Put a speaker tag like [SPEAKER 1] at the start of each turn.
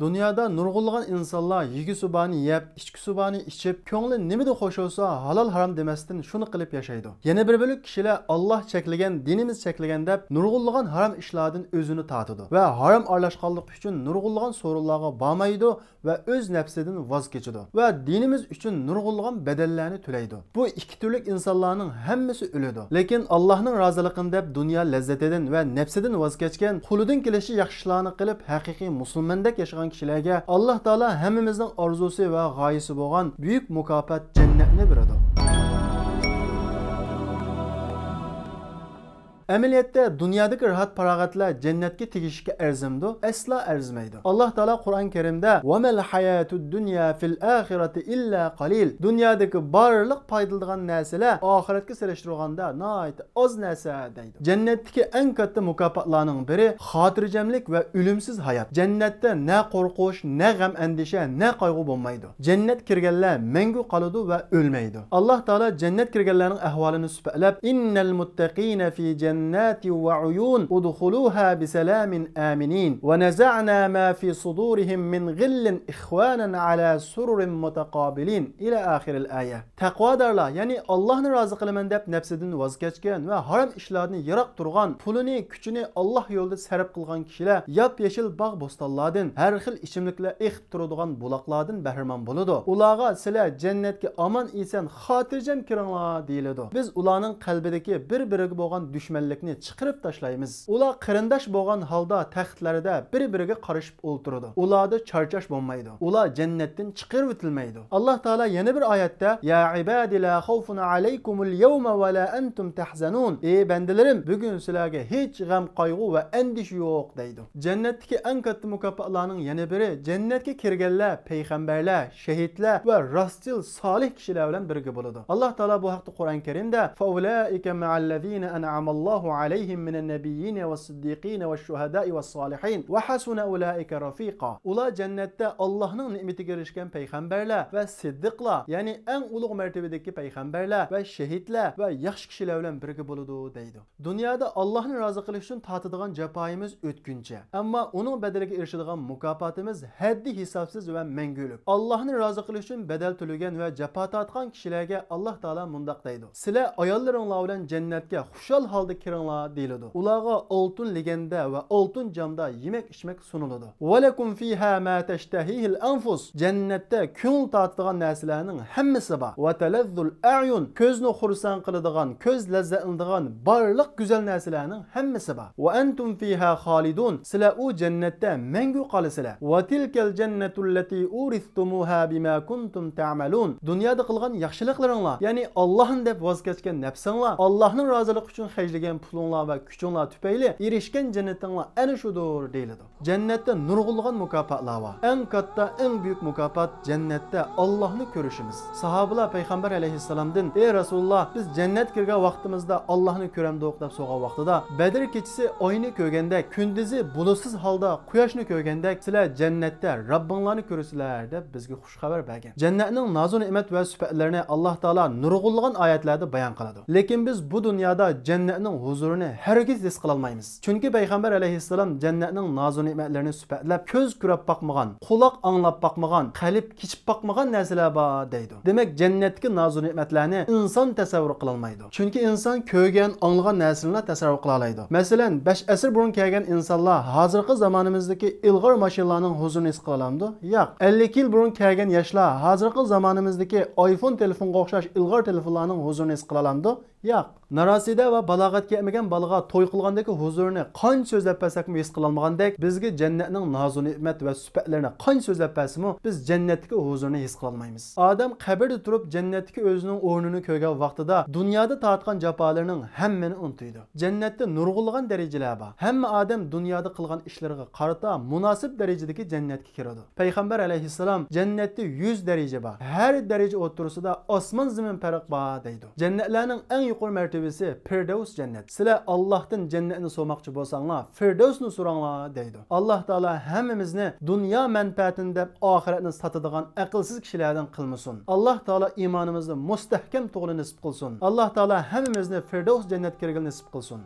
[SPEAKER 1] Dünyada nurg'unlagan insonlar yegi subani yeb, ichki subani ichib, ko'ngli nimada xo'sh bo'lsa, halol harom demasdan shuni qilib yashaydi. Yana bir bo'lak kishilar Alloh cheklagan, dinimiz cheklagan deb nurg'unlagan harom ishlardan o'zini tortadi va harom aralashganlik uchun nurg'unlagan so'rinlarga bormaydi va o'z nafsidan voz kechadi va dinimiz uchun nurg'unlagan bedellarni to'laydi. Bu ikki turlik insonlarning hammasi o'ladi. Lekin Allohning roziligini deb dunyo lazzatidan va nafsidan voz kechgan, qo'lidan kelishi yaxshilarni qilib haqiqiy musulmondek yashagan kishilarga Alloh taolo hammamizning orzusi va g'oyasi bo'lgan buyuk mukofot jannatni beradi. Amaliyotda dunyodagi rahat farog'atlar jannatga tegishga arzimdi? Aslo arzimaydi. Alloh taolo Qur'on Karimda "Va mal hayatud dunya fil oxirati illa qalil" dunyodagi barliq foydaladigan narsalar oxiratga solishtirganda nihoyat oz narsa deydi. Jannatdagi eng katta mukofotlarning biri xotirjamlik va o'limsiz hayot. Jannatda na qo'rquv, na g'am andisha, na qayg'u bo'lmaydi. Jannat kirganlar mangu qoladi va o'lmaydi. Alloh taolo jannat kirganlarning ahvolini sifatlab, "Innal muttaqina fi جنات وعيون ادخلوها بسلام آمنين ونزعنا ما في صدورهم من غل إخوانا على سرر متقابلين" إلى آخر الآية. Taqvodorlar, ya'ni Allohni rozi qilaman deb nafsidan voz kechgan va harom ishlarni yiroq turgan, pulini, kuchini Alloh yo'lida sarf qilgan kishilar yop-yashil bog' bo'stonlardan, har xil ichimliklar ichib turadigan buloqlardan bahramon bo'ladi. Ularga sizlar jannatga omon eson xotirjam kiringlar deyiladi. Biz ularning qalbidagi bir-biriga bo'lgan dushmanlikni chiqarib tashlaymiz. Ular qarindosh bo'lgan holda taxtlarida bir-biriga qarashib o'ltiradi. Ularda charchash bo'lmaydi. Ular jannatdan chiqarib o'tilmaydi. Alloh taolo yana bir oyatda "Ya ibadi la xawfun alaykumul yawma va la antum tahzanun" ey bandalarim, bugun sizlarga hech g'am, qayg'u va andish yo'q deydi. Jannatdagi eng katta mukofotlarning yana biri jannatga kirganlar payg'ambarlar, shahidlar va rostchil solih kishilar bilan birga bo'ladi. Alloh taolo bu haqda Qur'on Karimda "Fa ulaika ma'allazina an'amallohu alayhim minan nabiyyin was-siddiqin wash-shuhada'i was-salihin wa hasuna ulaika rafiqa" ular jannatda Allohning ne'matiga erishgan payg'ambarlar va siddiqlar, ya'ni eng ulug' martabadagi payg'ambarlar va shahidlar va yaxshi kishilar bilan birga bo'ladi deydi. Dunyoda Allohni rozi qilish uchun tortadigan jafoimiz o'tkinchi, ammo uning badaliga erishadigan mukofotimiz haddi hisobsiz va mangulik. Allohni rozi qilish uchun badal to'lagan va jafo tortgan kishilarga Alloh taolo mundoq deydi: "Sizlar ayollaringlar bilan jannatga xushal holda kiringlar" deyiladi. Ularga oltin leganda va oltin jamda yemek-ichmak suniladi. "Va lakum fiha ma tashtahihil anfus" jannatda ko'ngil tortadigan narsalarning hammasi bor. "Va talazzul a'yun" ko'zni xursand qiladigan, ko'z lazzatlanadigan barliq go'zal narsalarning hammasi bor. "Va antum fiha xolidun" sizlar u jannatda mangu qolasizlar. "Va tilkal jannatu allati uristumuha bima kuntum ta'malun" dunyoda qilgan yaxshiliklaringlar, ya'ni Allohni deb voz kechgan nafsinglar, Allohning roziligi uchun xarjlagan pulinglar va kuchinglar tufayli erishgan jannatinglar ana shudir deyiladi. Jannatda nurg'unlagan mukofotlar bor. Eng katta, eng buyuk mukofot jannatda Allohni ko'rishimiz. Sahobalar payg'ambar alayhissalomdan: "Ey Rasululloh, biz jannat kirgan vaqtimizda Allohni ko'ramdik" deb so'ragan vaqtida, Badr kechasi oyni ko'rgandek, kunduzi bulutsiz holda quyoshni ko'rgandek, sizlar jannatda Robbinglarni ko'rasizlar deb bizga xush xabar bergan. Jannatning nozu ne'mat va sifatlarini Alloh taolo nurg'unlagan oyatlarda bayon qiladi. Lekin biz bu dunyoda jannatning huzurini hargiz his qila olmaymiz. Chunki payg'ambar alayhissalom jannatning nozu ne'matlarini sifatlab, ko'z ko'rib boqmagan, quloq anglab boqmagan, qalb kechib boqmagan narsalar bor deydi. Demak, jannatdagi nozu ne'matlarni inson tasavvur qila olmaydi. Chunki inson ko'rgan, anglagan narsalarni tasavvur qila oladi. Masalan, 5 asr burun kelgan insonlar hozirgi zamonimizdagi ilg'or mashinalarning huzurini his qila olamdi? Yo'q. 50 yil burun kelgan yoshlar hozirgi zamonimizdagi iPhone telefonga o'xshash ilg'or telefonlarning huzurini his qila olamdi? Yo'q. Narasida va balog'atga yetmagan bolaga to'y qilgandagi huzurni qancha so'zlab bersakmi his qila olmagandek, bizga jannatning nozu ne'mat va sifatlarini qancha so'zlab bersakmi, biz jannatdagi huzurni his qila olmaymiz. Odam qabrda turib jannatdagi o'zining o'rnini ko'rgan vaqtida dunyoda tortgan jafolarning hammani unutadi. Jannatda nurg'unlagan darajalar bor. Hamma odam dunyoda qilgan ishlariga qarata munosib darajadagi jannatga kiradi. Payg'ambar alayhissalom jannatda 100 daraja bor. Har daraja o'rtasida osmon zamin farq bor deydi. Jannatlarning eng yuqori martabasi Firdavs jannat. Sizlar Allohdan jannatni so'moqchi bo'lsanglar, Firdavsni so'ranglar deydi. Alloh taolo hammamizni dunyo manfaatini deb oxiratni sotadigan aqlsiz kishilardan qilmasin. Alloh taolo iymonimizni mustahkam tug'li nasib qilsin. Alloh taolo hammamizni Firdavs jannatga kirgan nasib qilsin.